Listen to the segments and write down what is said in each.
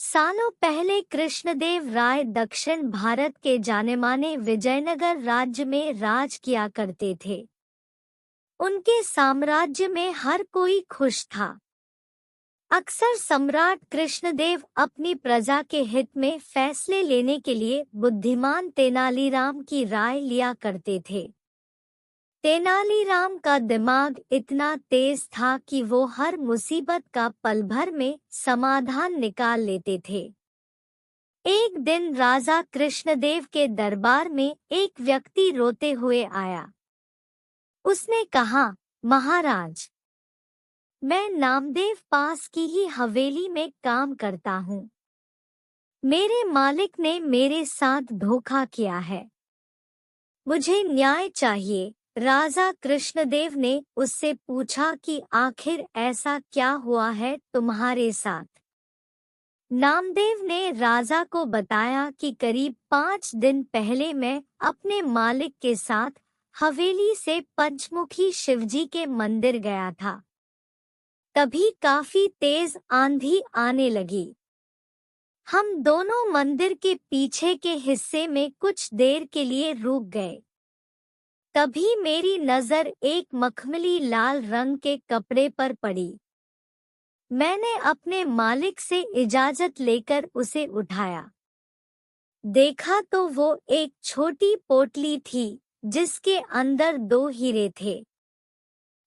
सालों पहले कृष्णदेव राय दक्षिण भारत के जानेमाने विजयनगर राज्य में राज किया करते थे। उनके साम्राज्य में हर कोई खुश था। अक्सर सम्राट कृष्णदेव अपनी प्रजा के हित में फैसले लेने के लिए बुद्धिमान तेनालीराम की राय लिया करते थे। तेनालीराम का दिमाग इतना तेज था कि वो हर मुसीबत का पल भर में समाधान निकाल लेते थे। एक दिन राजा कृष्णदेव के दरबार में एक व्यक्ति रोते हुए आया। उसने कहा, महाराज, मैं नामदेव पास की ही हवेली में काम करता हूँ। मेरे मालिक ने मेरे साथ धोखा किया है। मुझे न्याय चाहिए। राजा कृष्णदेव ने उससे पूछा कि आखिर ऐसा क्या हुआ है तुम्हारे साथ। नामदेव ने राजा को बताया कि करीब 5 दिन पहले मैं अपने मालिक के साथ हवेली से पंचमुखी शिवजी के मंदिर गया था। तभी काफी तेज आंधी आने लगी। हम दोनों मंदिर के पीछे के हिस्से में कुछ देर के लिए रुक गए। तभी मेरी नजर एक मखमली लाल रंग के कपड़े पर पड़ी। मैंने अपने मालिक से इजाजत लेकर उसे उठाया। देखा तो वो एक छोटी पोटली थी जिसके अंदर 2 हीरे थे।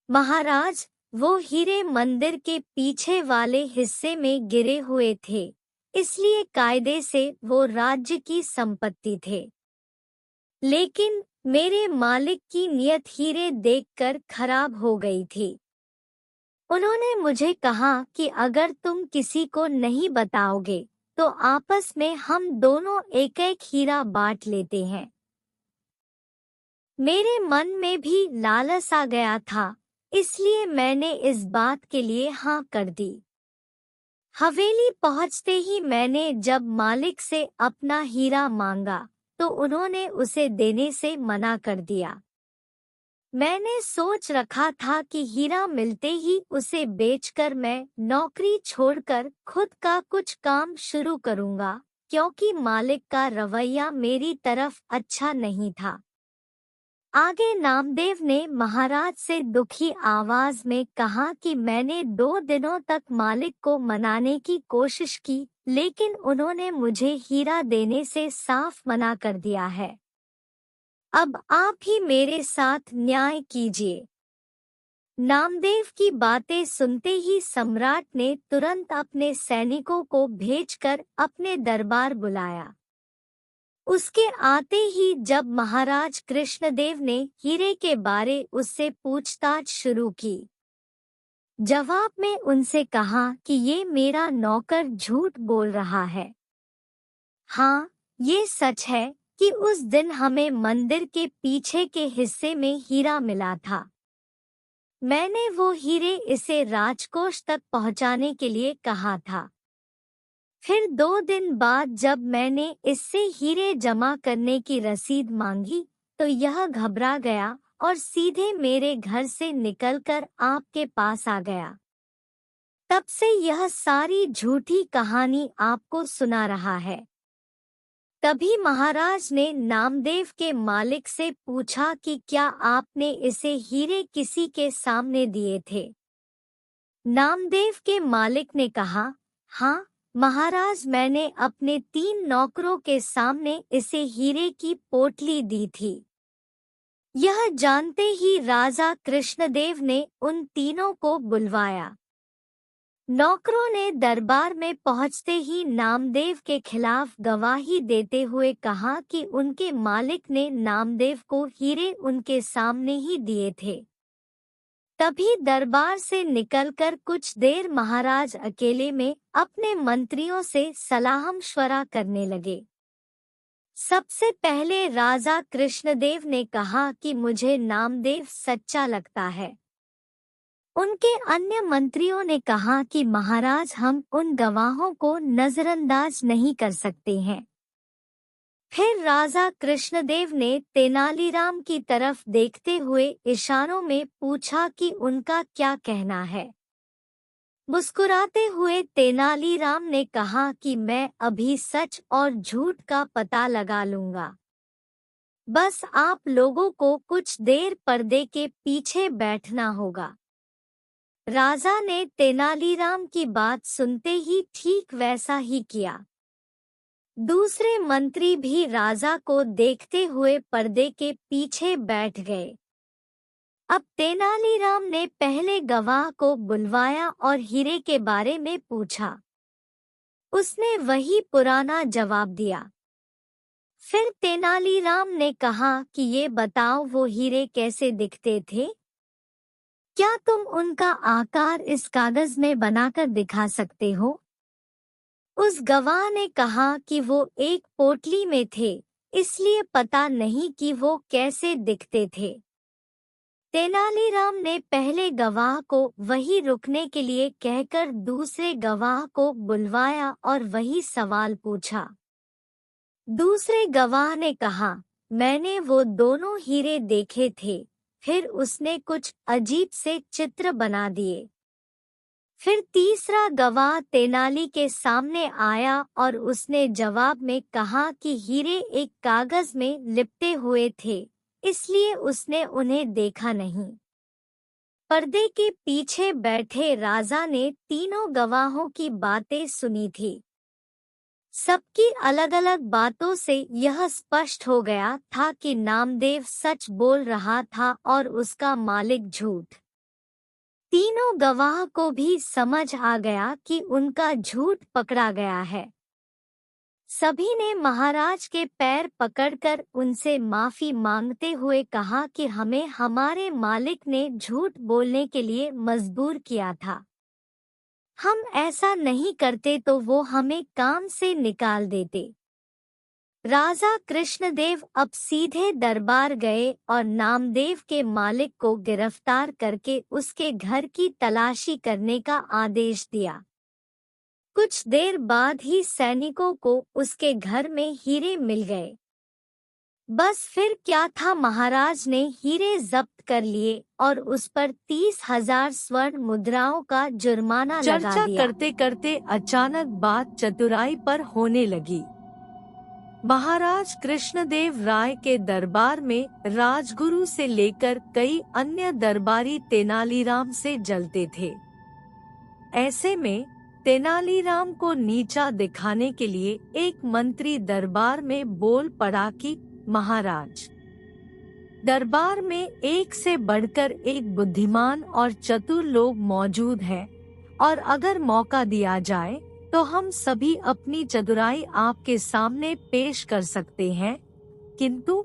महाराज, वो हीरे मंदिर के पीछे वाले हिस्से में गिरे हुए थे, इसलिए कायदे से वो राज्य की संपत्ति थे। लेकिन मेरे मालिक की नियत हीरे देखकर खराब हो गई थी। उन्होंने मुझे कहा कि अगर तुम किसी को नहीं बताओगे तो आपस में हम दोनों एक एक हीरा बांट लेते हैं। मेरे मन में भी लालच आ गया था, इसलिए मैंने इस बात के लिए हाँ कर दी। हवेली पहुंचते ही मैंने जब मालिक से अपना हीरा मांगा तो उन्होंने उसे देने से मना कर दिया। मैंने सोच रखा था कि हीरा मिलते ही उसे बेचकर मैं नौकरी छोड़कर खुद का कुछ काम शुरू करूंगा, क्योंकि मालिक का रवैया मेरी तरफ अच्छा नहीं था। आगे नामदेव ने महाराज से दुखी आवाज में कहा कि मैंने 2 दिनों तक मालिक को मनाने की कोशिश की, लेकिन उन्होंने मुझे हीरा देने से साफ मना कर दिया है। अब आप ही मेरे साथ न्याय कीजिए। नामदेव की बातें सुनते ही सम्राट ने तुरंत अपने सैनिकों को भेजकर अपने दरबार बुलाया। उसके आते ही जब महाराज कृष्णदेव ने हीरे के बारे उससे पूछताछ शुरू की, जवाब में उनसे कहा कि ये मेरा नौकर झूठ बोल रहा है। हाँ, ये सच है कि उस दिन हमें मंदिर के पीछे के हिस्से में हीरा मिला था। मैंने वो हीरे इसे राजकोष तक पहुंचाने के लिए कहा था। फिर 2 दिन बाद जब मैंने इससे हीरे जमा करने की रसीद मांगी तो यह घबरा गया और सीधे मेरे घर से निकलकर आपके पास आ गया। तब से यह सारी झूठी कहानी आपको सुना रहा है। तभी महाराज ने नामदेव के मालिक से पूछा कि क्या आपने इसे हीरे किसी के सामने दिए थे। नामदेव के मालिक ने कहा, हाँ महाराज, मैंने अपने 3 नौकरों के सामने इसे हीरे की पोटली दी थी। यह जानते ही राजा कृष्णदेव ने उन तीनों को बुलवाया। नौकरों ने दरबार में पहुंचते ही नामदेव के खिलाफ गवाही देते हुए कहा कि उनके मालिक ने नामदेव को हीरे उनके सामने ही दिए थे। तभी दरबार से निकलकर कुछ देर महाराज अकेले में अपने मंत्रियों से सलाह-मशवरा करने लगे। सबसे पहले राजा कृष्णदेव ने कहा कि मुझे नामदेव सच्चा लगता है। उनके अन्य मंत्रियों ने कहा कि महाराज, हम उन गवाहों को नजरअंदाज नहीं कर सकते हैं। फिर राजा कृष्णदेव ने तेनालीराम की तरफ देखते हुए इशारों में पूछा कि उनका क्या कहना है। मुस्कुराते हुए तेनालीराम ने कहा कि मैं अभी सच और झूठ का पता लगा लूंगा। बस आप लोगों को कुछ देर पर्दे के पीछे बैठना होगा। राजा ने तेनालीराम की बात सुनते ही ठीक वैसा ही किया। दूसरे मंत्री भी राजा को देखते हुए पर्दे के पीछे बैठ गए। अब तेनालीराम ने पहले गवाह को बुलवाया और हीरे के बारे में पूछा। उसने वही पुराना जवाब दिया। फिर तेनालीराम ने कहा कि ये बताओ वो हीरे कैसे दिखते थे? क्या तुम उनका आकार इस कागज में बनाकर दिखा सकते हो? उस गवाह ने कहा कि वो एक पोटली में थे, इसलिए पता नहीं कि वो कैसे दिखते थे। तेनालीराम ने पहले गवाह को वही रुकने के लिए कहकर दूसरे गवाह को बुलवाया और वही सवाल पूछा। दूसरे गवाह ने कहा, मैंने वो दोनों हीरे देखे थे। फिर उसने कुछ अजीब से चित्र बना दिए। फिर तीसरा गवाह तेनाली के सामने आया और उसने जवाब में कहा कि हीरे एक कागज में लिपटे हुए थे, इसलिए उसने उन्हें देखा नहीं। पर्दे के पीछे बैठे राजा ने तीनों गवाहों की बातें सुनी थी। सबकी अलग-अलग बातों से यह स्पष्ट हो गया था कि नामदेव सच बोल रहा था और उसका मालिक झूठ। तीनों गवाह को भी समझ आ गया कि उनका झूठ पकड़ा गया है। सभी ने महाराज के पैर पकड़कर उनसे माफी मांगते हुए कहा कि हमें हमारे मालिक ने झूठ बोलने के लिए मजबूर किया था। हम ऐसा नहीं करते तो वो हमें काम से निकाल देते। राजा कृष्णदेव अब सीधे दरबार गए और नामदेव के मालिक को गिरफ्तार करके उसके घर की तलाशी करने का आदेश दिया। कुछ देर बाद ही सैनिकों को उसके घर में हीरे मिल गए। बस फिर क्या था, महाराज ने हीरे जब्त कर लिए और उस पर 30,000 स्वर्ण मुद्राओं का जुर्माना लगा दिया। चर्चा करते करते अचानक बात चतुराई पर होने लगी। महाराज कृष्णदेव राय के दरबार में राजगुरु से लेकर कई अन्य दरबारी तेनालीराम से जलते थे। ऐसे में तेनालीराम को नीचा दिखाने के लिए एक मंत्री दरबार में बोल पड़ा कि महाराज, दरबार में एक से बढ़कर एक बुद्धिमान और चतुर लोग मौजूद हैं और अगर मौका दिया जाए तो हम सभी अपनी चतुराई आपके सामने पेश कर सकते हैं। किंतु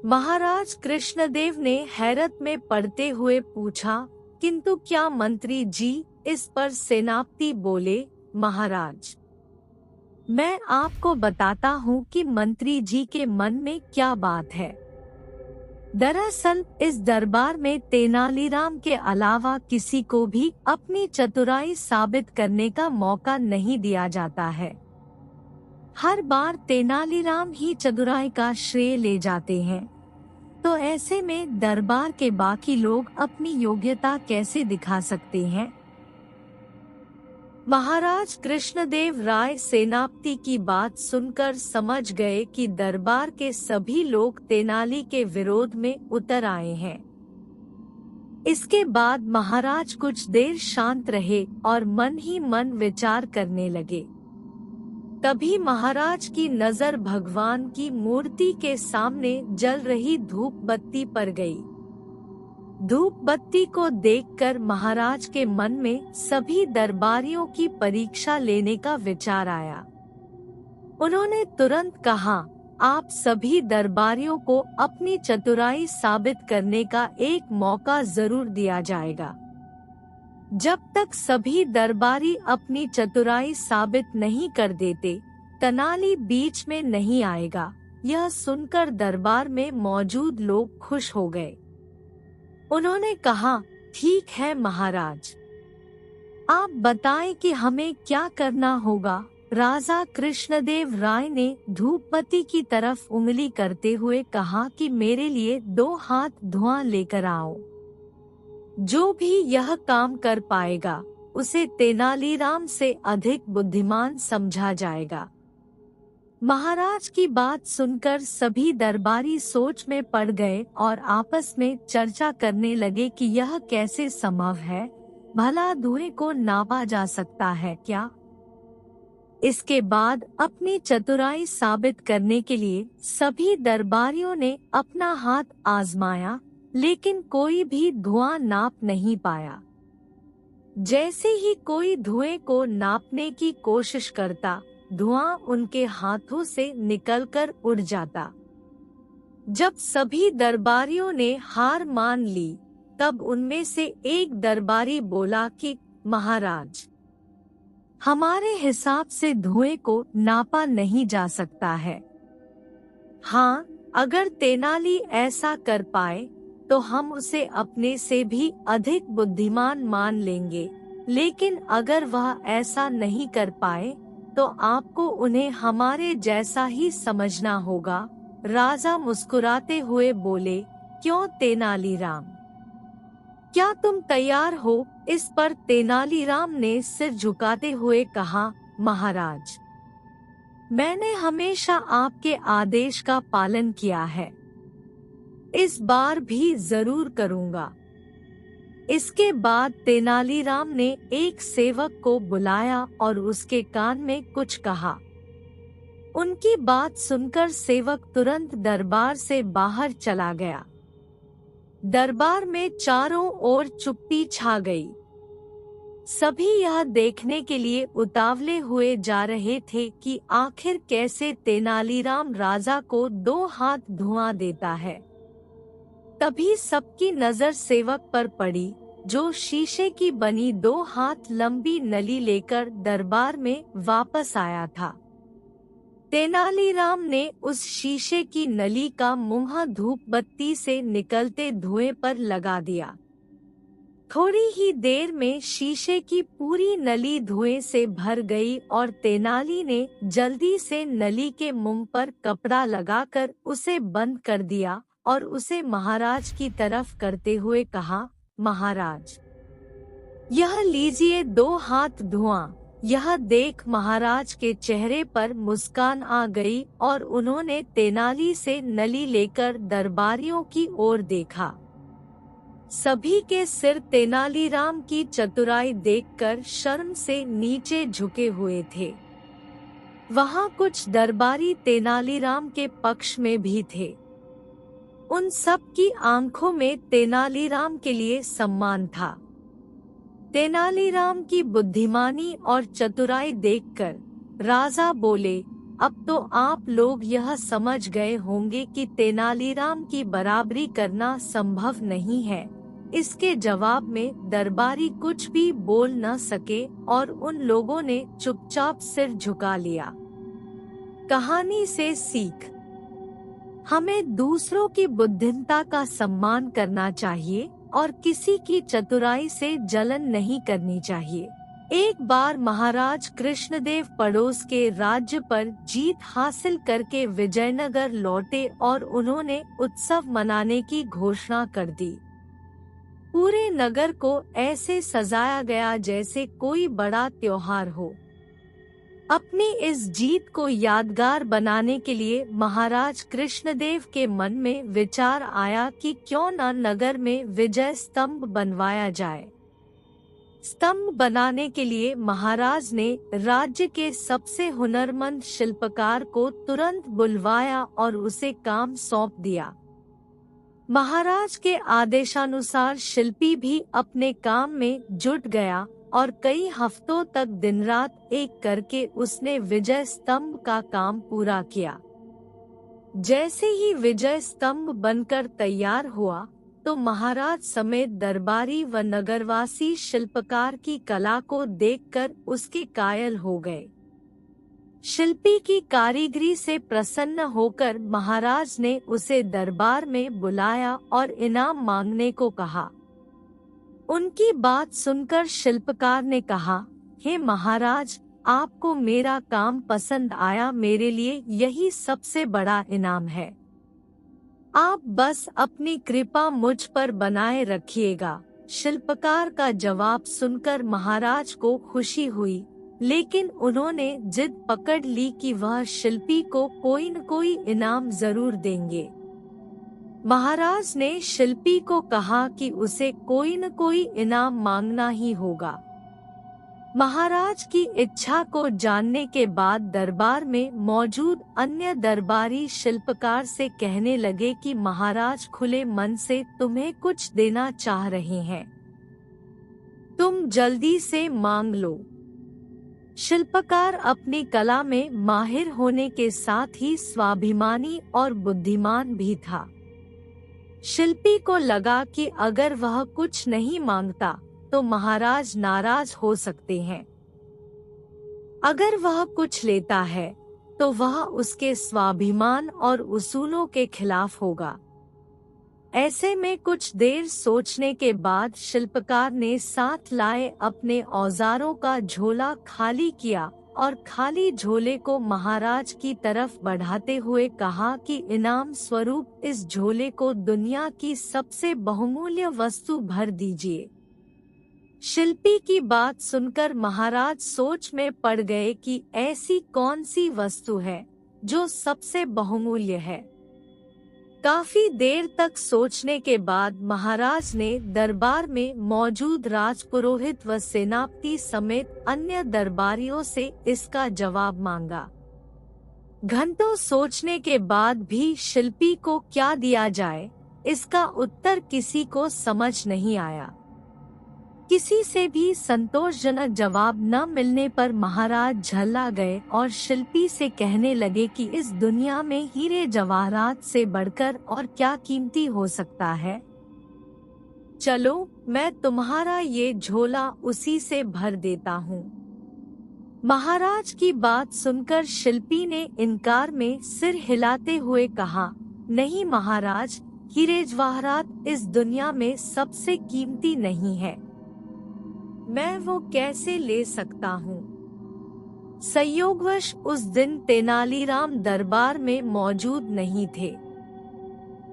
महाराज कृष्णदेव ने हैरत में पड़ते हुए पूछा, किंतु क्या मंत्री जी? इस पर सेनापति बोले, महाराज, मैं आपको बताता हूँ कि मंत्री जी के मन में क्या बात है। दरअसल इस दरबार में तेनालीराम के अलावा किसी को भी अपनी चतुराई साबित करने का मौका नहीं दिया जाता है। हर बार तेनालीराम ही चतुराई का श्रेय ले जाते हैं। तो ऐसे में दरबार के बाकी लोग अपनी योग्यता कैसे दिखा सकते हैं? महाराज कृष्णदेव राय सेनापति की बात सुनकर समझ गए कि दरबार के सभी लोग तेनाली के विरोध में उतर आए हैं। इसके बाद महाराज कुछ देर शांत रहे और मन ही मन विचार करने लगे। तभी महाराज की नजर भगवान की मूर्ति के सामने जल रही धूप बत्ती पर गई। धूप बत्ती को देखकर महाराज के मन में सभी दरबारियों की परीक्षा लेने का विचार आया। उन्होंने तुरंत कहा, आप सभी दरबारियों को अपनी चतुराई साबित करने का एक मौका जरूर दिया जाएगा। जब तक सभी दरबारी अपनी चतुराई साबित नहीं कर देते, तेनाली बीच में नहीं आएगा। यह सुनकर दरबार में मौजूद लोग खुश हो गए। उन्होंने कहा, ठीक है महाराज, आप बताएं कि हमें क्या करना होगा। राजा कृष्णदेव राय ने धूपबत्ती की तरफ उंगली करते हुए कहा कि मेरे लिए 2 हाथ धुआं लेकर आओ। जो भी यह काम कर पाएगा उसे तेनालीराम से अधिक बुद्धिमान समझा जाएगा। महाराज की बात सुनकर सभी दरबारी सोच में पड़ गए और आपस में चर्चा करने लगे कि यह कैसे संभव है, भला धुएं को नापा जा सकता है क्या? इसके बाद अपनी चतुराई साबित करने के लिए सभी दरबारियों ने अपना हाथ आजमाया, लेकिन कोई भी धुआं नाप नहीं पाया। जैसे ही कोई धुएं को नापने की कोशिश करता, धुआं उनके हाथों से निकलकर उड़ जाता। जब सभी दरबारियों ने हार मान ली, तब उनमें से एक दरबारी बोला कि महाराज, हमारे हिसाब से धुएं को नापा नहीं जा सकता है। हाँ, अगर तेनाली ऐसा कर पाए तो हम उसे अपने से भी अधिक बुद्धिमान मान लेंगे, लेकिन अगर वह ऐसा नहीं कर पाए तो आपको उन्हें हमारे जैसा ही समझना होगा। राजा मुस्कुराते हुए बोले, क्यों तेनालीराम, क्या तुम तैयार हो? इस पर तेनालीराम ने सिर झुकाते हुए कहा, महाराज, मैंने हमेशा आपके आदेश का पालन किया है, इस बार भी जरूर करूंगा। इसके बाद तेनालीराम ने एक सेवक को बुलाया और उसके कान में कुछ कहा। उनकी बात सुनकर सेवक तुरंत दरबार से बाहर चला गया। दरबार में चारों ओर चुप्पी छा गई। सभी यह देखने के लिए उतावले हुए जा रहे थे कि आखिर कैसे तेनालीराम राजा को 2 हाथ धुआं देता है। तभी सबकी नजर सेवक पर पड़ी, जो शीशे की बनी 2 हाथ लंबी नली लेकर दरबार में वापस आया था। तेनालीराम ने उस शीशे की नली का मुंह धूप बत्ती से निकलते धुएं पर लगा दिया। थोड़ी ही देर में शीशे की पूरी नली धुएं से भर गई और तेनाली ने जल्दी से नली के मुंह पर कपड़ा लगाकर उसे बंद कर दिया और उसे महाराज की तरफ करते हुए कहा, महाराज, यह लीजिए 2 हाथ धुआं। यह देख महाराज के चेहरे पर मुस्कान आ गई और उन्होंने तेनाली से नली लेकर दरबारियों की ओर देखा। सभी के सिर तेनालीराम की चतुराई देखकर शर्म से नीचे झुके हुए थे। वहां कुछ दरबारी तेनालीराम के पक्ष में भी थे। उन सब की आंखों में तेनालीराम के लिए सम्मान था। तेनालीराम की बुद्धिमानी और चतुराई देखकर राजा बोले, अब तो आप लोग यह समझ गए होंगे कि तेनालीराम की बराबरी करना संभव नहीं है। इसके जवाब में दरबारी कुछ भी बोल न सके और उन लोगों ने चुपचाप सिर झुका लिया। कहानी से सीख, हमें दूसरों की बुद्धिमत्ता का सम्मान करना चाहिए और किसी की चतुराई से जलन नहीं करनी चाहिए। एक बार महाराज कृष्णदेव पड़ोस के राज्य पर जीत हासिल करके विजयनगर लौटे और उन्होंने उत्सव मनाने की घोषणा कर दी। पूरे नगर को ऐसे सजाया गया जैसे कोई बड़ा त्योहार हो। अपनी इस जीत को यादगार बनाने के लिए महाराज कृष्णदेव के मन में विचार आया कि क्यों न नगर में विजय स्तंभ बनवाया जाए। स्तंभ बनाने के लिए महाराज ने राज्य के सबसे हुनरमंद शिल्पकार को तुरंत बुलवाया और उसे काम सौंप दिया। महाराज के आदेशानुसार शिल्पी भी अपने काम में जुट गया और कई हफ्तों तक दिन रात एक करके उसने विजय स्तंभ का काम पूरा किया। जैसे ही विजय स्तंभ बनकर तैयार हुआ तो महाराज समेत दरबारी व नगरवासी शिल्पकार की कला को देखकर उसके कायल हो गए। शिल्पी की कारीगरी से प्रसन्न होकर महाराज ने उसे दरबार में बुलाया और इनाम मांगने को कहा। उनकी बात सुनकर शिल्पकार ने कहा, हे महाराज, आपको मेरा काम पसंद आया, मेरे लिए यही सबसे बड़ा इनाम है। आप बस अपनी कृपा मुझ पर बनाए रखिएगा। शिल्पकार का जवाब सुनकर महाराज को खुशी हुई, लेकिन उन्होंने जिद पकड़ ली कि वह शिल्पी को कोई न कोई इनाम जरूर देंगे। महाराज ने शिल्पी को कहा कि उसे कोई न कोई इनाम मांगना ही होगा। महाराज की इच्छा को जानने के बाद दरबार में मौजूद अन्य दरबारी शिल्पकार से कहने लगे कि महाराज खुले मन से तुम्हें कुछ देना चाह रहे हैं, तुम जल्दी से मांग लो। शिल्पकार अपनी कला में माहिर होने के साथ ही स्वाभिमानी और बुद्धिमान भी था। शिल्पी को लगा कि अगर वह कुछ नहीं मांगता तो महाराज नाराज हो सकते हैं। अगर वह कुछ लेता है तो वह उसके स्वाभिमान और उसूलों के खिलाफ होगा। ऐसे में कुछ देर सोचने के बाद शिल्पकार ने साथ लाए अपने औजारों का झोला खाली किया और खाली झोले को महाराज की तरफ बढ़ाते हुए कहा कि इनाम स्वरूप इस झोले को दुनिया की सबसे बहुमूल्य वस्तु भर दीजिए। शिल्पी की बात सुनकर महाराज सोच में पड़ गए कि ऐसी कौन सी वस्तु है जो सबसे बहुमूल्य है। काफी देर तक सोचने के बाद महाराज ने दरबार में मौजूद राजपुरोहित व सेनापति समेत अन्य दरबारियों से इसका जवाब मांगा। घंटों सोचने के बाद भी शिल्पी को क्या दिया जाए, इसका उत्तर किसी को समझ नहीं आया। किसी से भी संतोषजनक जवाब न मिलने पर महाराज झल्ला गए और शिल्पी से कहने लगे कि इस दुनिया में हीरे जवाहरात से बढ़कर और क्या कीमती हो सकता है। चलो मैं तुम्हारा ये झोला उसी से भर देता हूँ। महाराज की बात सुनकर शिल्पी ने इनकार में सिर हिलाते हुए कहा, नहीं महाराज, हीरे जवाहरात इस दुनिया में सबसे कीमती नहीं है, मैं वो कैसे ले सकता हूँ। संयोगवश उस दिन तेनालीराम दरबार में मौजूद नहीं थे।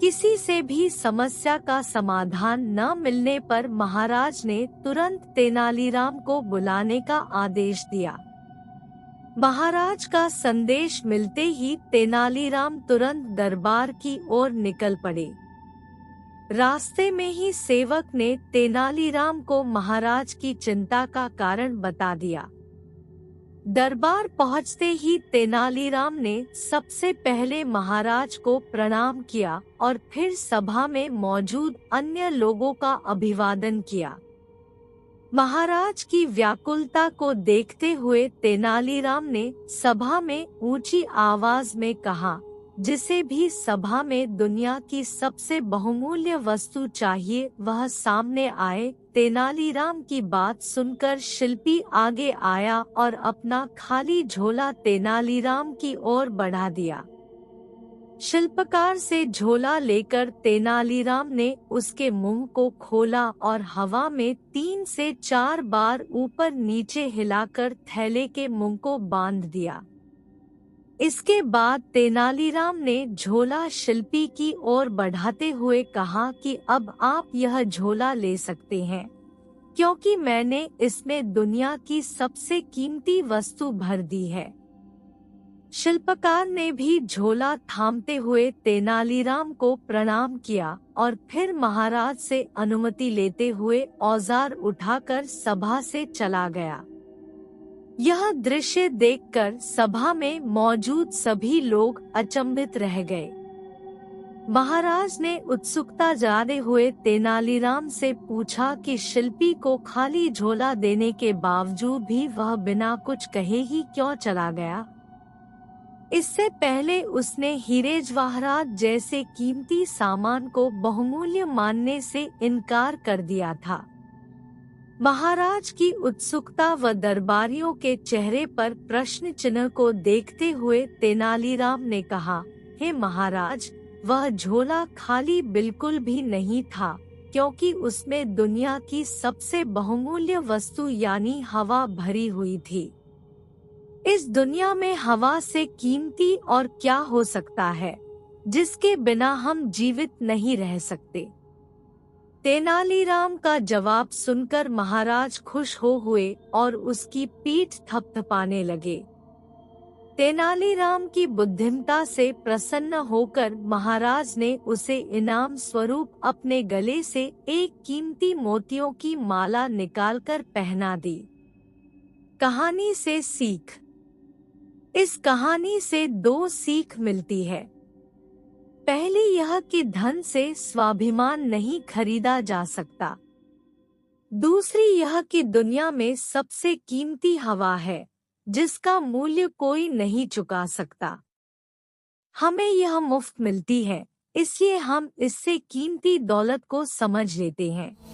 किसी से भी समस्या का समाधान न मिलने पर महाराज ने तुरंत तेनालीराम को बुलाने का आदेश दिया। महाराज का संदेश मिलते ही तेनालीराम तुरंत दरबार की ओर निकल पड़े। रास्ते में ही सेवक ने तेनालीराम को महाराज की चिंता का कारण बता दिया। दरबार पहुंचते ही तेनालीराम ने सबसे पहले महाराज को प्रणाम किया और फिर सभा में मौजूद अन्य लोगों का अभिवादन किया। महाराज की व्याकुलता को देखते हुए तेनालीराम ने सभा में ऊंची आवाज में कहा, जिसे भी सभा में दुनिया की सबसे बहुमूल्य वस्तु चाहिए वह सामने आए। तेनालीराम की बात सुनकर शिल्पी आगे आया और अपना खाली झोला तेनालीराम की ओर बढ़ा दिया। शिल्पकार से झोला लेकर तेनालीराम ने उसके मुंह को खोला और हवा में 3 से 4 बार ऊपर नीचे हिलाकर थैले के मुंह को बांध दिया। इसके बाद तेनालीराम ने झोला शिल्पी की ओर बढ़ाते हुए कहा कि अब आप यह झोला ले सकते हैं, क्योंकि मैंने इसमें दुनिया की सबसे कीमती वस्तु भर दी है। शिल्पकार ने भी झोला थामते हुए तेनालीराम को प्रणाम किया और फिर महाराज से अनुमति लेते हुए औजार उठाकर सभा से चला गया। यह दृश्य देखकर सभा में मौजूद सभी लोग अचंभित रह गए। महाराज ने उत्सुकता जाने हुए तेनालीराम से पूछा कि शिल्पी को खाली झोला देने के बावजूद भी वह बिना कुछ कहे ही क्यों चला गया। इससे पहले उसने हीरे जवाहरात जैसे कीमती सामान को बहुमूल्य मानने से इनकार कर दिया था। महाराज की उत्सुकता व दरबारियों के चेहरे पर प्रश्न चिन्ह को देखते हुए तेनालीराम ने कहा, हे महाराज, वह झोला खाली बिल्कुल भी नहीं था, क्योंकि उसमें दुनिया की सबसे बहुमूल्य वस्तु यानी हवा भरी हुई थी। इस दुनिया में हवा से कीमती और क्या हो सकता है, जिसके बिना हम जीवित नहीं रह सकते। तेनालीराम का जवाब सुनकर महाराज खुश हो हुए और उसकी पीठ थपथपाने लगे। तेनालीराम की बुद्धिमता से प्रसन्न होकर महाराज ने उसे इनाम स्वरूप अपने गले से एक कीमती मोतियों की माला निकालकर पहना दी। कहानी से सीख। इस कहानी से दो सीख मिलती है। पहली यह कि धन से स्वाभिमान नहीं खरीदा जा सकता। दूसरी यह कि दुनिया में सबसे कीमती हवा है जिसका मूल्य कोई नहीं चुका सकता। हमें यह मुफ्त मिलती है, इसलिए हम इससे कीमती दौलत को समझ लेते हैं।